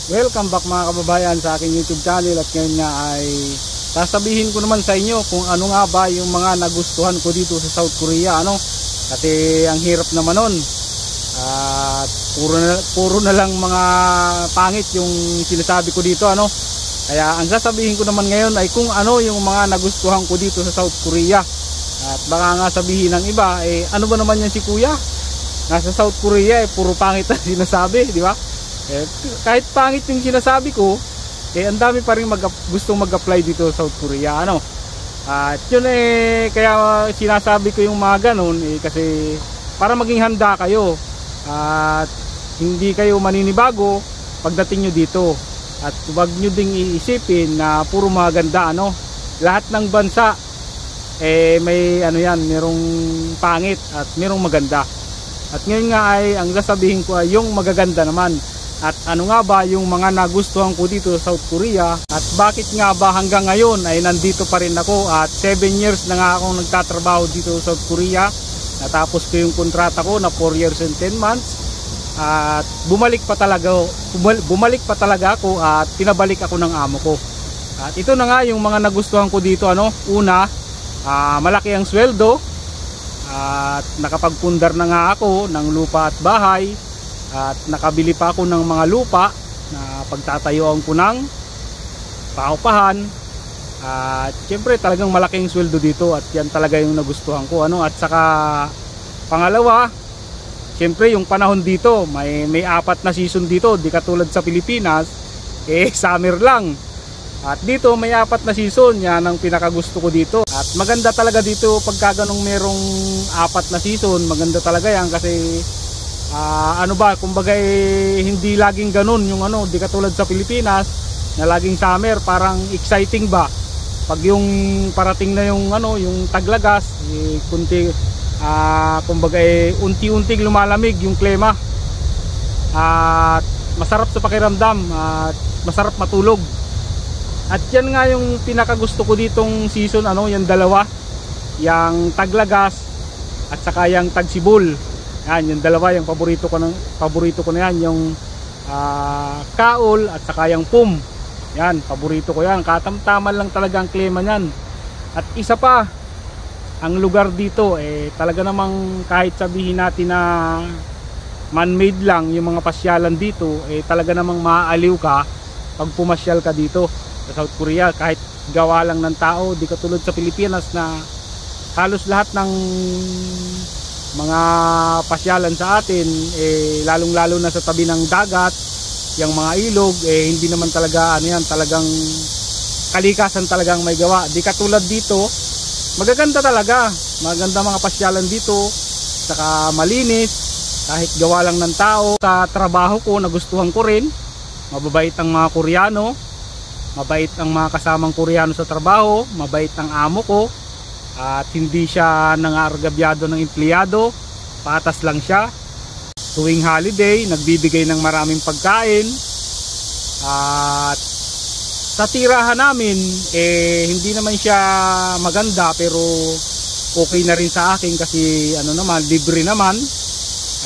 Welcome back mga kababayan sa aking YouTube channel, at ngayon nga ay sasabihin ko naman sa inyo kung ano nga ba yung mga nagustuhan ko dito sa South Korea, kasi ang hirap naman nun at puro na lang mga pangit yung sinasabi ko dito, kaya ang sasabihin ko naman ngayon ay kung ano yung mga nagustuhan ko dito sa South Korea. At baka nga sabihin ng iba, ano ba naman yan si kuya, nasa South Korea puro pangit ang sinasabi, di ba? Kahit pangit yung sinasabi ko, ang dami pa rin gustong mag-apply dito sa South Korea, At yun kaya sinasabi ko yung mga ganun, kasi para maging handa kayo at hindi kayo maninibago pagdating nyo dito. At huwag nyo ding iisipin na puro maganda, lahat ng bansa may merong pangit at merong maganda. At ngayon nga ay ang sasabihin ko ay yung magaganda naman. At ano nga ba yung mga nagustuhan ko dito sa South Korea, at bakit nga ba hanggang ngayon ay nandito pa rin ako, at 7 years na nga akong nagtatrabaho dito sa South Korea. Natapos ko yung kontrata ko na 4 years and 10 months, at bumalik pa talaga ako at pinabalik ako ng amo ko. At ito na nga yung mga nagustuhan ko dito, una, malaki ang sweldo, at nakapagpundar na nga ako ng lupa at bahay, at nakabili pa ako ng mga lupa na pagtatayuan ko ng paupahan. At syempre talagang malaking sweldo dito, at yan talaga yung nagustuhan ko, at saka pangalawa, syempre yung panahon dito, may 4 na season dito, di katulad sa Pilipinas summer lang. At dito may 4 na season, yan ang pinakagusto ko dito. At maganda talaga dito pagka ganong merong 4 na season, maganda talaga yan, kasi kumbaga hindi laging ganun yung di katulad sa Pilipinas na laging summer, parang exciting ba pag yung parating na yung yung taglagas, kumbaga unti-unting lumalamig yung klima, at masarap sa pakiramdam at masarap matulog. At yan nga yung pinakagusto ko ditong season, yung dalawa, yung taglagas at saka yung tagsibol. Yan, yung dalawa, yung paborito ko na yan, yung kaol at saka yung pum. Yan, paborito ko yan. Katamtaman lang talaga ang klima niyan. At isa pa, ang lugar dito talaga namang kahit sabihin natin na man-made lang yung mga pasyalan dito, talaga namang maaaliw ka pag pumasyal ka dito sa South Korea. Kahit gawa lang ng tao, di katulad sa Pilipinas na halos lahat ng mga pasyalan sa atin, lalong lalo na sa tabi ng dagat, yung mga ilog, hindi naman talaga talagang kalikasan talagang may gawa. Di katulad dito, magaganda talaga, maganda mga pasyalan dito, saka malinis, kahit gawa lang ng tao. Sa trabaho ko, nagustuhan ko rin, mababait ang mga Koreano, mabait ang mga kasamang Koreano sa trabaho, mabait ang amo ko, at hindi siya nangargabyado ng empleyado, patas lang siya. Tuwing holiday, nagbibigay ng maraming pagkain. At sa tirahan namin, hindi naman siya maganda, pero okay na rin sa akin, kasi libre naman.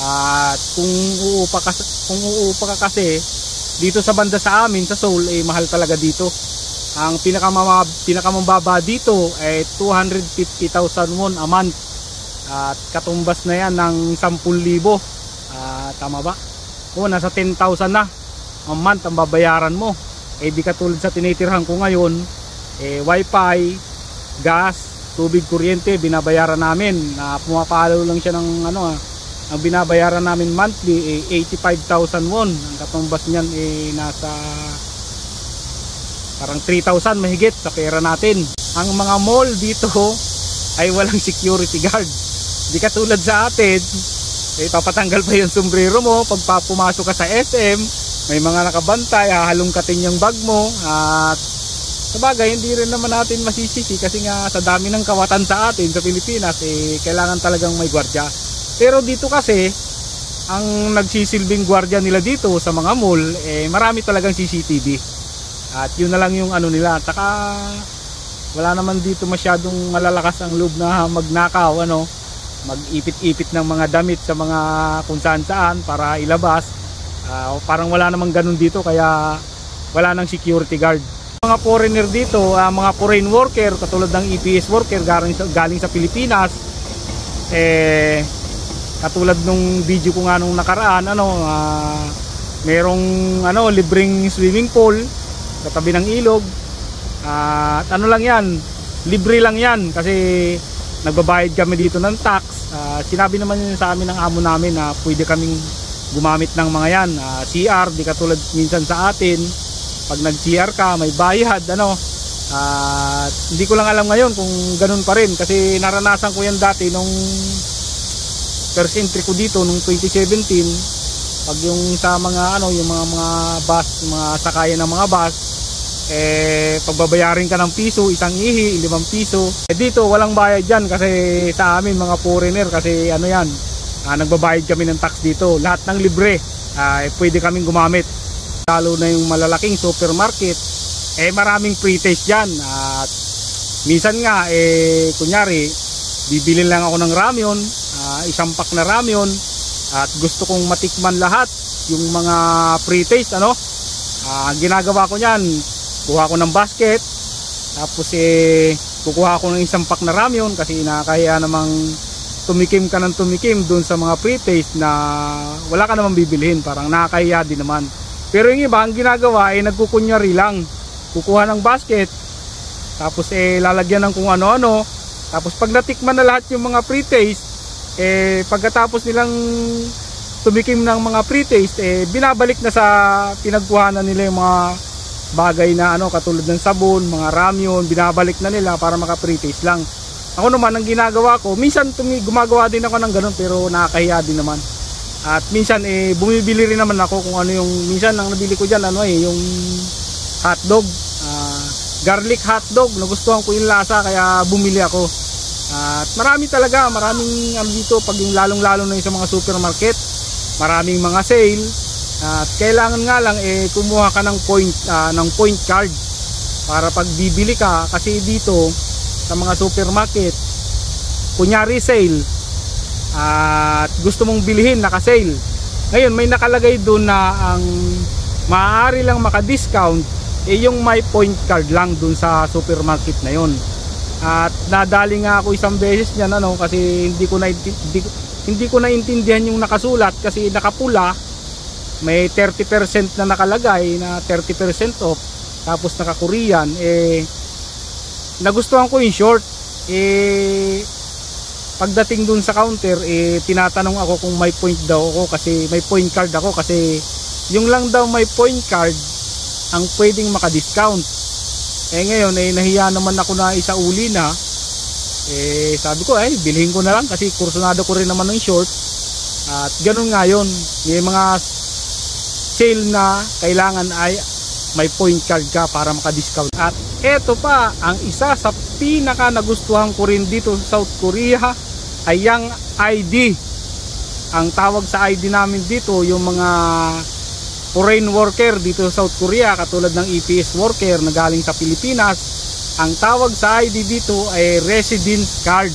At kung uupa ka kasi dito sa banda sa amin sa Seoul, mahal talaga dito. Ang pinakamababa dito ay 250,000 won a month, at katumbas na yan ng 10,000. Tama ba? Nasa 10,000 na a month ang babayaran mo. Di katulad sa tinitirhan ko ngayon, wifi, gas, tubig, kuryente, binabayaran namin, na pumapalo lang siya ng ang binabayaran namin monthly 85,000 won. Ang katumbas niyan nasa parang 3,000 mahigit sa pera natin. Ang mga mall dito ay walang security guard. Di katulad sa atin, papatanggal pa yung sombrero mo pag pumasok ka sa SM, may mga nakabantay, hahalongkatin yung bag mo. At sabagay, hindi rin naman natin masisisi, kasi nga sa dami ng kawatan sa atin sa Pilipinas, kailangan talagang may gwardiya. Pero dito kasi, ang nagsisilbing gwardiya nila dito sa mga mall, marami talagang CCTV. At yun na lang yung nila. Taka wala naman dito masyadong malalakas ang loob na magnakaw, mag-ipit-ipit ng mga damit sa mga kung saan saan para ilabas. Parang wala namang ganun dito, kaya wala nang security guard. Mga foreigner dito, mga foreign worker katulad ng EPS worker galing sa Pilipinas, katulad nung video ko nga nung nakaraan, merong libreng swimming pool katabi ng ilog. At lang yan, libre lang yan kasi nagbabayad kami dito ng tax. Sinabi naman yun sa amin ng amo namin na pwede kaming gumamit ng mga yan, CR, di katulad minsan sa atin pag nag CR ka may bayad. Hindi ko lang alam ngayon kung ganun pa rin, kasi naranasan ko yan dati nung first entry ko dito nung 2017. Pag yung sa mga yung mga bus, mga sakayan ng mga bus, pagbabayarin ka ng piso, isang ihi, 5 piso. Dito walang bayad dyan kasi sa amin mga foreigner, kasi nagbabayad kami ng tax dito. Lahat ng libre, pwede kaming gumamit. Lalo na yung malalaking supermarket, maraming pre-taste dyan. At minsan nga, kunyari, bibili lang ako ng ramyon, isang pack na ramyon, at gusto kong matikman lahat yung mga pre-taste. Ginagawa ko nyan, kuha ko ng basket, tapos kukuha ko ng isang pack na ramyon, kasi nakakahiya namang tumikim ka ng tumikim dun sa mga pre-taste na wala ka namang bibilihin, parang nakakahiya din naman. Pero yung iba, ang ginagawa ay nagkukunyari lang, kukuha ng basket, tapos lalagyan ng kung ano-ano, tapos pag natikman na lahat yung mga pre-taste, pagkatapos nilang tumikim ng mga pre-taste, binabalik na sa pinagkuhanan nila yung mga bagay na katulad ng sabon, mga ramyon, binabalik na nila para maka pre-taste lang. Ako naman, ang ginagawa ko, minsan gumagawa din ako ng ganun, pero nakakahiya din naman. At minsan bumibili rin naman ako kung ano yung, minsan ang nabili ko dyan yung hotdog, garlic hotdog, nagustuhan ko yung lasa kaya bumili ako. At maraming dito, pag yung lalong-lalo na yung sa mga supermarket, maraming mga sale. At kailangan nga lang kumuha ka ng point card para pag bibili ka, kasi dito sa mga supermarket, kunyari sale, at gusto mong bilhin, naka-sale. Ngayon may nakalagay doon na ang maaari lang maka-discount yung may point card lang doon sa supermarket na yon. At nadali nga ako isang beses niyan kasi hindi ko naintindihan yung nakasulat, kasi nakapula, may 30% na nakalagay na 30% off, tapos naka-Korean. Nagustuhan ko yung short. Pagdating dun sa counter, tinatanong ako kung may point daw ako, kasi may point card ako, kasi yung lang daw may point card ang pwedeng maka-discount. Ngayon nahiya naman ako na isauli na. Sabi ko bilhin ko na lang, kasi kursunado ko rin naman ng short. At ganun nga yun, may mga sale na kailangan ay may point card ka para maka-discount. At eto pa, ang isa sa pinaka nagustuhan ko rin dito sa South Korea ay yung ID. Ang tawag sa ID namin dito, yung mga foreign worker dito sa South Korea, katulad ng EPS worker na galing sa Pilipinas, ang tawag sa ID dito ay residence card.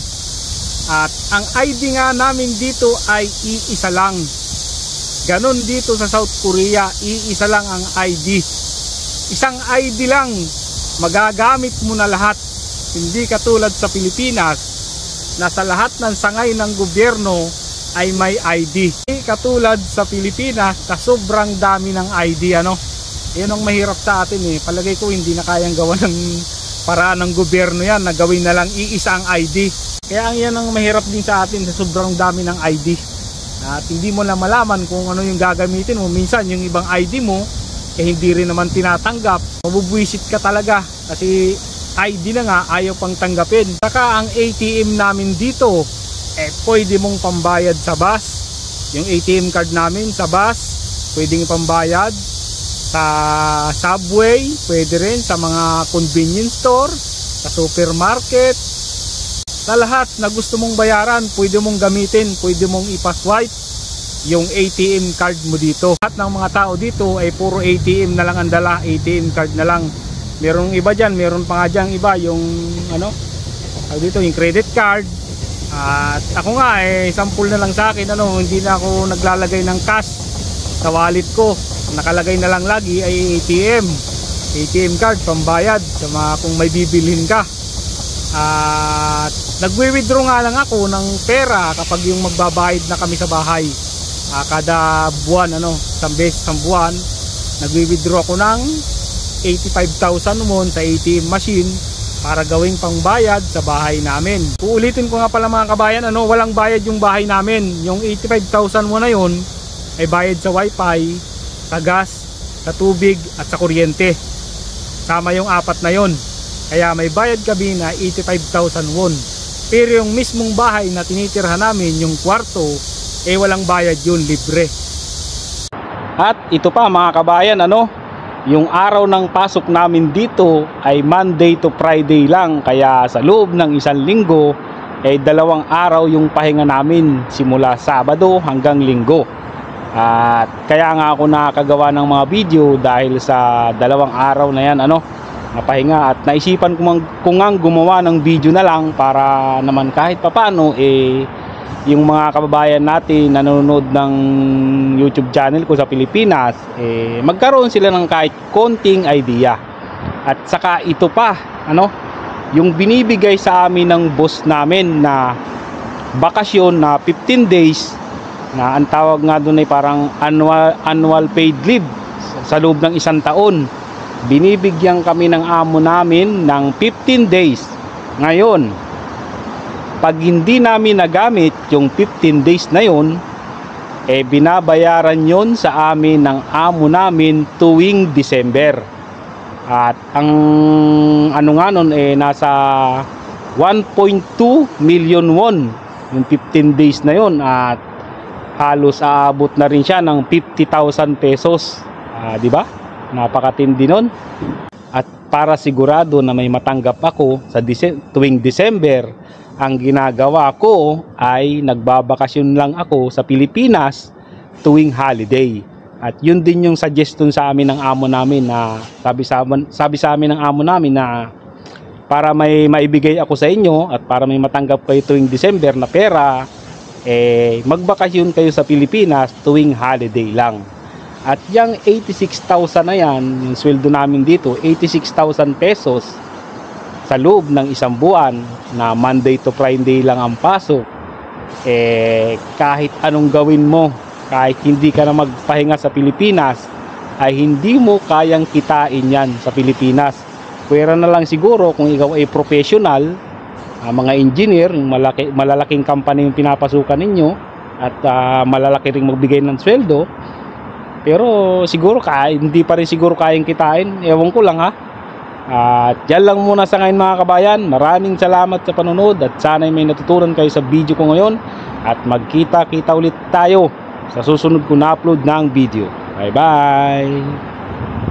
At ang ID nga namin dito ay iisa lang. Ganon dito sa South Korea, iisa lang ang ID. Isang ID lang, magagamit mo na lahat. Hindi katulad sa Pilipinas na sa lahat ng sangay ng gobyerno ay may ID. Katulad sa Pilipinas na sobrang dami ng ID. Yan ang mahirap sa atin. Palagay ko hindi na kayang gawa ng paraan ng gobyerno yan na gawin na lang iisa ang ID. Kaya yan ang mahirap din sa atin, sa sobrang dami ng ID. At hindi mo na malaman kung ano yung gagamitin mo. Minsan yung ibang ID mo hindi rin naman tinatanggap. Mabubwisit ka talaga kasi ID na nga ayaw pang tanggapin. Saka ang ATM namin dito, pwede mong pambayad sa bus. Yung ATM card namin sa bus, pwedeng pambayad. Sa subway, pwede rin. Sa mga convenience store, sa supermarket, sa lahat na gusto mong bayaran, pwede mong gamitin, pwede mong ipaswipe yung ATM card mo dito. Lahat ng mga tao dito ay puro ATM na lang ang dala, ATM card na lang. Merong iba dyan, meron pa nga dyan iba yung dito yung credit card. At ako nga sample na lang sa akin, hindi na ako naglalagay ng cash sa wallet ko. Nakalagay na lang lagi ay ATM card pambayad sa mga kung may bibilhin ka. At nagwi-withdraw nga lang ako ng pera kapag yung magbabayad na kami sa bahay. Kada buwan, isang beses sa buwan, nagwi-withdraw ako ng 85,000 naman sa ATM machine para gawing pangbayad sa bahay namin. Uulitin ko nga pala mga kabayan, walang bayad yung bahay namin. Yung 85,000 mo na yun ay bayad sa wifi, sa gas, sa tubig at sa kuryente. Sama yung apat na yon. Kaya may bayad kami na 85,000 won. Pero yung mismong bahay na tinitirhan namin, yung kwarto, walang bayad yun, libre. At ito pa mga kabayan, yung araw ng pasok namin dito ay Monday to Friday lang. Kaya sa loob ng isang linggo, 2 araw yung pahinga namin simula Sabado hanggang Linggo. At kaya nga ako nakakagawa ng mga video dahil sa 2 araw na yan, napahinga, at naisipan ko nga gumawa ng video na lang para naman kahit papano yung mga kababayan natin nanonood ng YouTube channel ko sa Pilipinas magkaroon sila ng kahit konting idea. At saka ito pa, yung binibigay sa amin ng boss namin na bakasyon na 15 days na ang tawag nga doon ay parang annual paid leave sa loob ng 1 taon. Binibigyan kami ng amo namin ng 15 days. Ngayon, pag hindi namin nagamit yung 15 days na yun, binabayaran yon sa amin ng amo namin tuwing December. At ang nga nun nasa 1.2 million won yung 15 days na yun, at halos aabot na rin siya ng 50,000 pesos. Di ba? Napakatindi nun. At para sigurado na may matanggap ako sa tuwing December, ang ginagawa ko ay nagbabakasyon lang ako sa Pilipinas tuwing holiday. At yun din yung suggestion sa amin ng amo namin, na sabi sa amin ng amo namin na para may maibigay ako sa inyo at para may matanggap kayo tuwing December na pera, magbakasyon kayo sa Pilipinas tuwing holiday lang. At yung 86,000 na yan, yung sweldo namin dito, 86,000 pesos sa loob ng 1 buwan na Monday to Friday lang ang pasok, kahit anong gawin mo, kahit hindi ka na magpahinga sa Pilipinas, ay hindi mo kayang kitain yan sa Pilipinas. Pwera na lang siguro kung ikaw ay professional, mga engineer, yung malalaking company yung pinapasukan ninyo, at malalaki ring magbigay ng sweldo. Pero siguro hindi pa rin siguro kayang kitain. Ewan ko lang ha. At yan lang muna sa ngayon mga kabayan. Maraming salamat sa panonood at sana'y may natutunan kayo sa video ko ngayon. At magkita-kita ulit tayo sa susunod ko na upload ng video. Bye bye!